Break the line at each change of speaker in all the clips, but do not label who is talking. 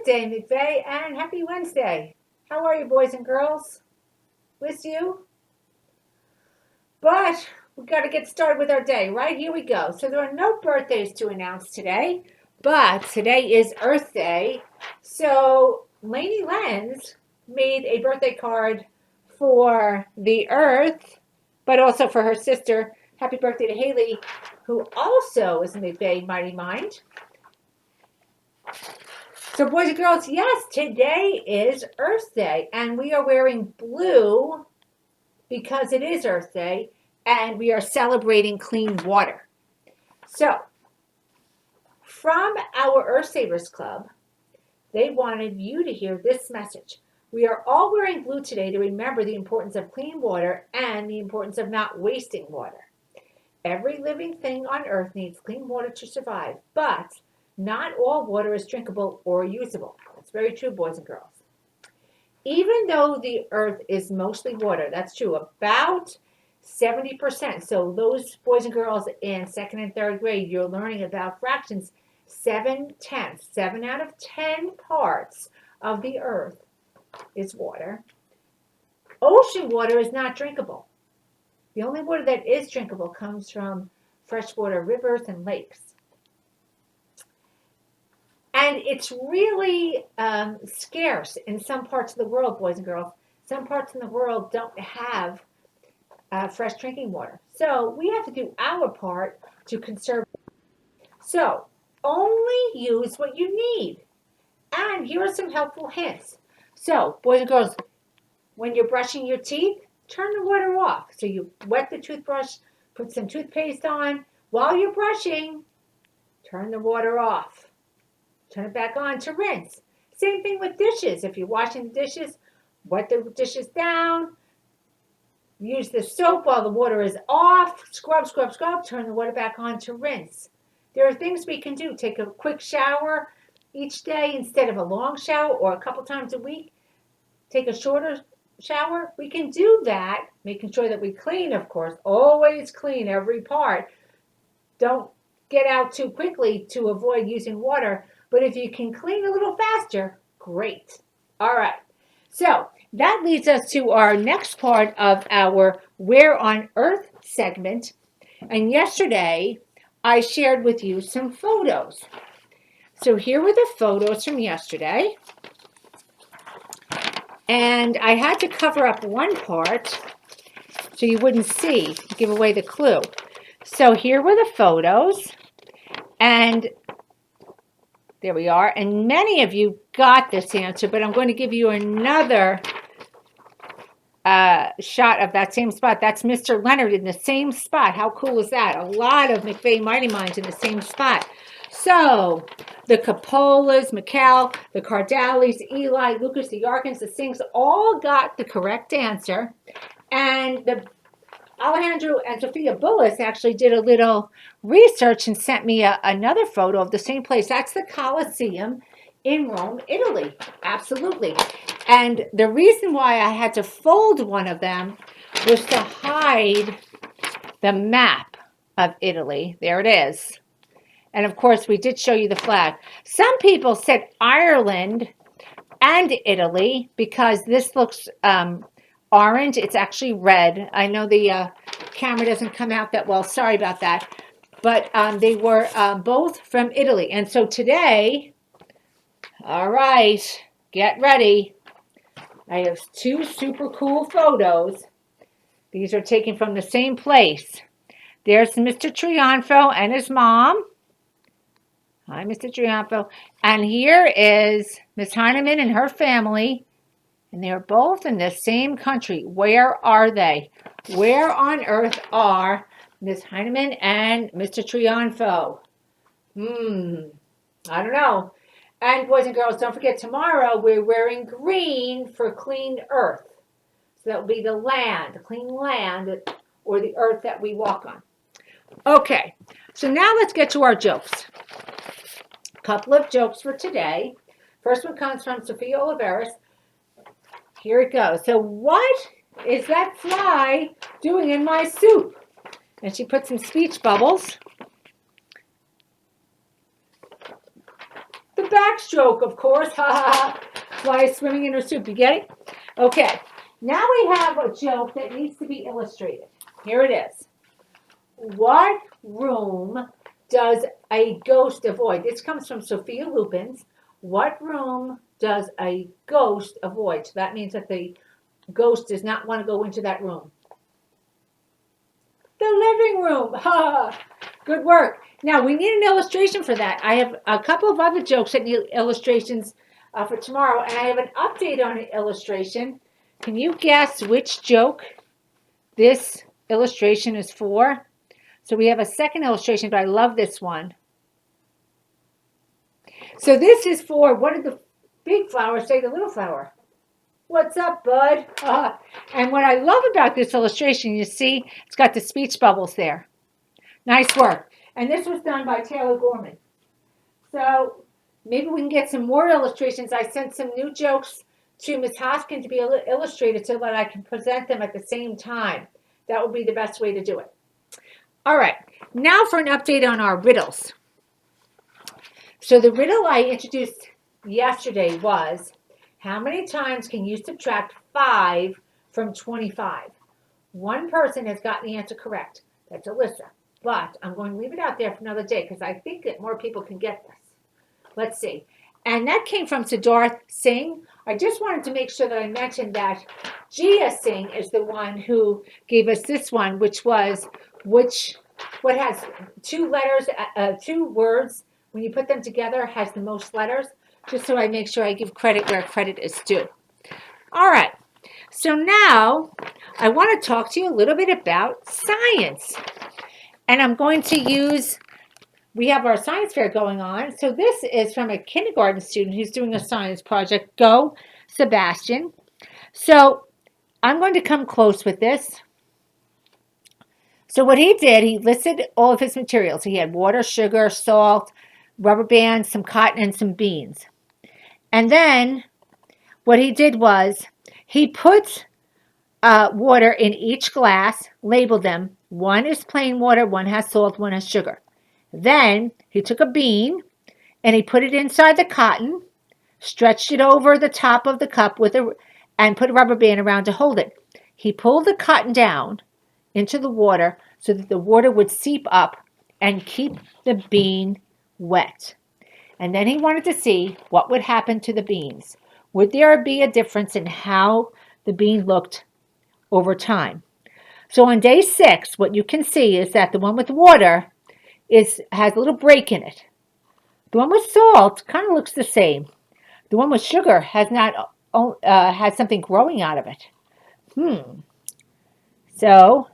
Wednesday, McVeigh, and happy Wednesday. How are you, boys and girls? With you? But we got to get started with our day, right? Here we go. So there are no birthdays to announce today, but today is Earth Day. So Lainey Lenz made a birthday card for the Earth, but also for her sister. Happy birthday to Haley, who also is a McVeigh Mighty Mind. So, boys and girls, yes, today is Earth Day, and we are wearing blue because it is Earth Day, and we are celebrating clean water. So, from our Earth Savers Club, they wanted you to hear this message. We are all wearing blue today to remember the importance of clean water and the importance of not wasting water. Every living thing on Earth needs clean water to survive, but not all water is drinkable or usable. That's very true, boys and girls. Even though the Earth is mostly water, that's true, about 70%. So those boys and girls in second and third grade, you're learning about fractions. 7/10, 7 out of 10 parts of the Earth is water. Ocean water is not drinkable. The only water that is drinkable comes from freshwater rivers and lakes. And it's really scarce in some parts of the world, boys and girls. Some parts in the world don't have fresh drinking water. So we have to do our part to conserve. So only use what you need. And here are some helpful hints. So, boys and girls, when you're brushing your teeth, turn the water off. So you wet the toothbrush, put some toothpaste on. While you're brushing, turn the water off. Turn it back on to rinse. Same thing with dishes. If you're washing the dishes, wet the dishes down. Use the soap while the water is off. Scrub, scrub, scrub. Turn the water back on to rinse. There are things we can do. Take a quick shower each day instead of a long shower, or a couple times a week. Take a shorter shower. We can do that, making sure that we clean, of course. Always clean every part. Don't get out too quickly to avoid using water. But if you can clean a little faster, great. All right. So that leads us to our next part of our Where on Earth segment. And yesterday, I shared with you some photos. So here were the photos from yesterday. And I had to cover up one part so you wouldn't see, give away the clue. So here were the photos. And there we are. And many of you got this answer, but I'm going to give you another shot of that same spot. That's Mr. Leonard in the same spot. How cool is that? A lot of McVeigh Mighty Minds in the same spot. So the Capolas, Mikkel, the Cardalis, Eli, Lucas, the Yarkins, the Sinks all got the correct answer. And the Alejandro and Sophia Bullis actually did a little research and sent me another photo of the same place. That's the Colosseum in Rome, Italy. Absolutely. And the reason why I had to fold one of them was to hide the map of Italy. There it is. And of course, we did show you the flag. Some people said Ireland and Italy because this looks orange. It's actually red. I know the camera doesn't come out that well. Sorry about that. But they were both from Italy. And so today, all right, get ready. I have two super cool photos. These are taken from the same place. There's Mr. Triunfo and his mom. Hi, Mr. Triunfo. And here is Miss Heineman and her family. And they're both in the same country. Where are they? Where on earth are Miss Heineman and Mr. Triunfo? I don't know. And boys and girls, don't forget tomorrow we're wearing green for clean earth. So that will be the land, the clean land, or the earth that we walk on. Okay, so now let's get to our jokes. A couple of jokes for today. First one comes from Sophia Oliveris. Here it goes. So what is that fly doing in my soup? And she put some speech bubbles. The next joke, of course. Ha ha ha. Fly swimming in her soup. You get it? Okay. Now we have a joke that needs to be illustrated. Here it is. What room does a ghost avoid? This comes from Sophia Lupin's. What room does a ghost avoid? So that means that the ghost does not want to go into that room. The living room. Ha! Good work. Now we need an illustration for that. I have a couple of other jokes that need illustrations for tomorrow, and I have an update on an illustration. Can you guess which joke this illustration is for? So we have a second illustration, but I love this one. So this is for, what did the big flower say to the little flower? What's up, bud? And what I love about this illustration, you see, it's got the speech bubbles there. Nice work. And this was done by Taylor Gorman. So maybe we can get some more illustrations. I sent some new jokes to Ms. Hoskin to be illustrated so that I can present them at the same time. That would be the best way to do it. All right, now for an update on our riddles. So the riddle I introduced yesterday was, how many times can you subtract 5 from 25? One person has gotten the answer correct. That's Alyssa. But I'm going to leave it out there for another day because I think that more people can get this. Let's see. And that came from Siddharth Singh. I just wanted to make sure that I mentioned that Jia Singh is the one who gave us this one, which was, what has 2 letters, 2 words, when you put them together, has the most letters, just so I make sure I give credit where credit is due. All right, so now I want to talk to you a little bit about science. And I'm going to use, we have our science fair going on. So this is from a kindergarten student who's doing a science project. Go, Sebastian. So I'm going to come close with this. So what he did, he listed all of his materials. He had water, sugar, salt, rubber bands, some cotton, and some beans. And then what he did was he put water in each glass, labeled them. One is plain water, one has salt, one has sugar. Then he took a bean and he put it inside the cotton, stretched it over the top of the cup and put a rubber band around to hold it. He pulled the cotton down into the water so that the water would seep up and keep the bean wet. And then he wanted to see what would happen to the beans. Would there be a difference in how the bean looked over time? So on day 6, what you can see is that the one with water has a little break in it. The one with salt kind of looks the same. The one with sugar has something growing out of it. So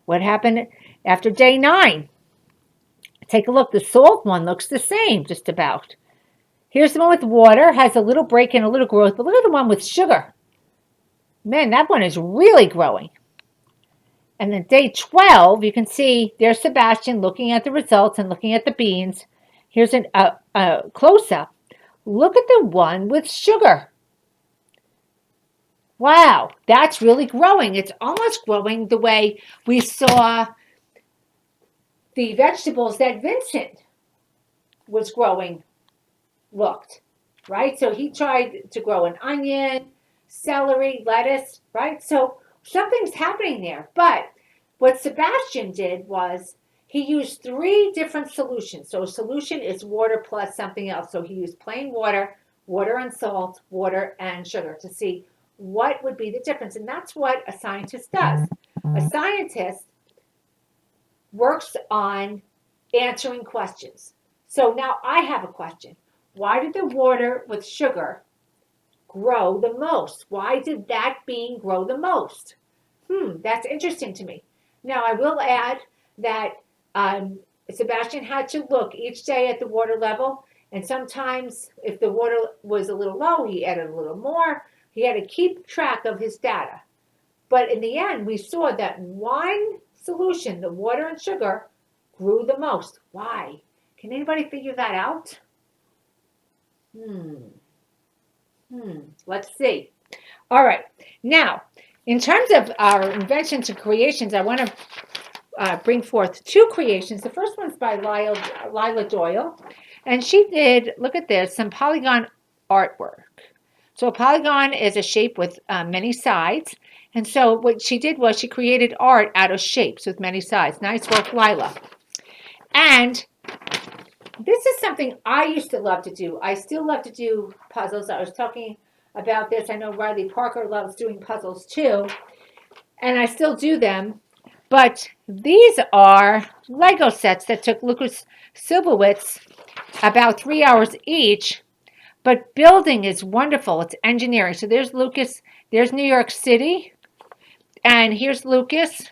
what happened after day 9? Take a look. The salt one looks the same, just about. Here's the one with water, has a little break and a little growth. But look at the one with sugar. Man, that one is really growing. And then day 12, you can see there's Sebastian looking at the results and looking at the beans. Here's a close-up. Look at the one with sugar. Wow, that's really growing. It's almost growing the way we saw the vegetables that Vincent was growing looked, right? So he tried to grow an onion, celery, lettuce, right? So something's happening there. But what Sebastian did was he used 3 different solutions. So a solution is water plus something else. So he used plain water, water and salt, water and sugar to see what would be the difference. And that's what a scientist does. A scientist works on answering questions. So now I have a question. Why did the water with sugar grow the most? Why did that bean grow the most? That's interesting to me. Now, I will add that Sebastian had to look each day at the water level, and sometimes if the water was a little low, he added a little more. He had to keep track of his data. But in the end, we saw that one solution, the water and sugar, grew the most. Why? Can anybody figure that out? Let's see. All right. Now, in terms of our inventions and creations, I want to bring forth two creations. The first one's by Lila Doyle, and she did, look at this, some polygon artwork. So a polygon is a shape with many sides. And so what she did was she created art out of shapes with many sides. Nice work, Lila. And this is something I used to love to do. I still love to do puzzles. I was talking about this. I know Riley Parker loves doing puzzles too. And I still do them. But these are Lego sets that took Lucas Silbowitz about 3 hours each. But building is wonderful. It's engineering. So there's Lucas. There's New York City. And here's Lucas.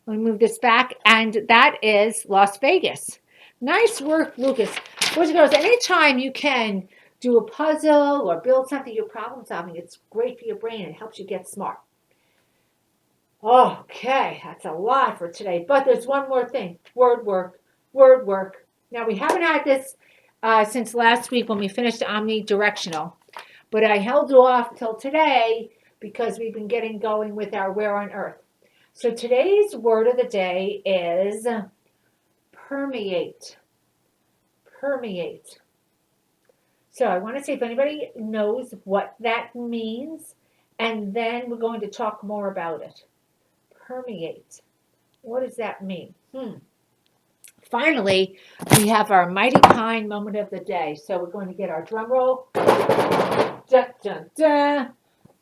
Let me move this back. And that is Las Vegas. Nice work, Lucas. Boys and girls, anytime you can do a puzzle or build something, you're problem solving, it's great for your brain. It helps you get smart. Okay, that's a lot for today. But there's one more thing. Word work. Word work. Now, we haven't had this since last week when we finished omnidirectional. But I held off till today because we've been getting going with our Where on Earth. So today's word of the day is permeate. Permeate. So I want to see if anybody knows what that means, and then we're going to talk more about it. Permeate. What does that mean? Finally, we have our mighty kind moment of the day. So we're going to get our drum roll. Dun, dun, dun.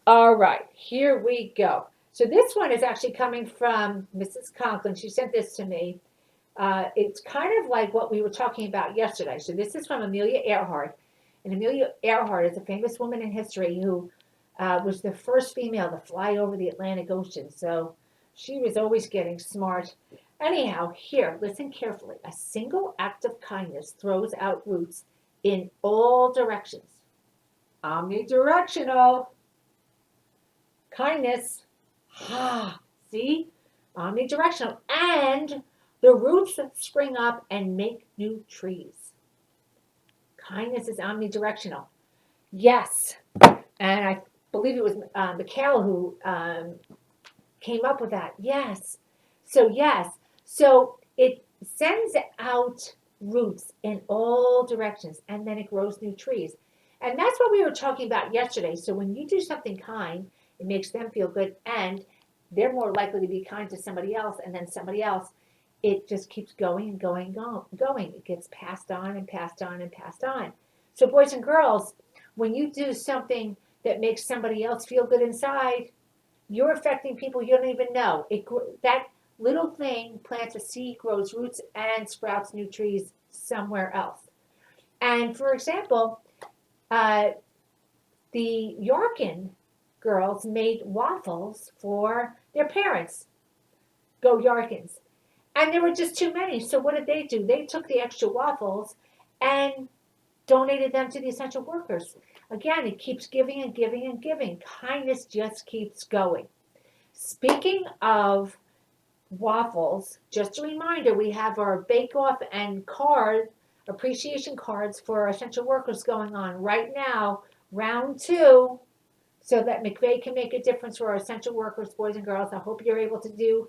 All right, here we go. So this one is actually coming from Mrs. Conklin. She sent this to me. It's kind of like what we were talking about yesterday. So this is from Amelia Earhart. And Amelia Earhart is a famous woman in history who was the first female to fly over the Atlantic Ocean. So she was always getting smart. Anyhow, here, listen carefully. A single act of kindness throws out roots in all directions. Omnidirectional. Kindness. See? Omnidirectional. And the roots spring up and make new trees. Kindness is omnidirectional. Yes. And I believe it was Mikhail who came up with that. Yes. So, yes. So it sends out roots in all directions, and then it grows new trees. And that's what we were talking about yesterday. So when you do something kind, it makes them feel good, and they're more likely to be kind to somebody else, and then somebody else. It just keeps going and going and going. It gets passed on and passed on and passed on. So boys and girls, when you do something that makes somebody else feel good inside, you're affecting people you don't even know. That little thing plants a seed, grows roots, and sprouts new trees somewhere else. And for example, the Yorkin girls made waffles for their parents. Go Yorkins. And there were just too many. So what did they do? They took the extra waffles and donated them to the essential workers. Again, it keeps giving and giving and giving. Kindness just keeps going. Speaking of waffles, just a reminder, we have our bake-off and card appreciation cards for essential workers going on right now, round 2, so that McVeigh can make a difference for our essential workers, boys and girls. I hope you're able to do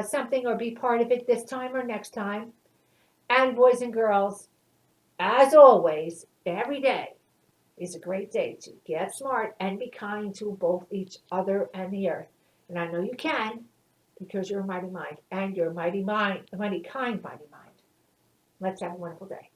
something or be part of it this time or next time. And boys and girls, as always, every day is a great day to get smart and be kind to both each other and the earth. And I know you can, because you're a mighty mind, and you're a mighty kind mighty mind. Let's have a wonderful day.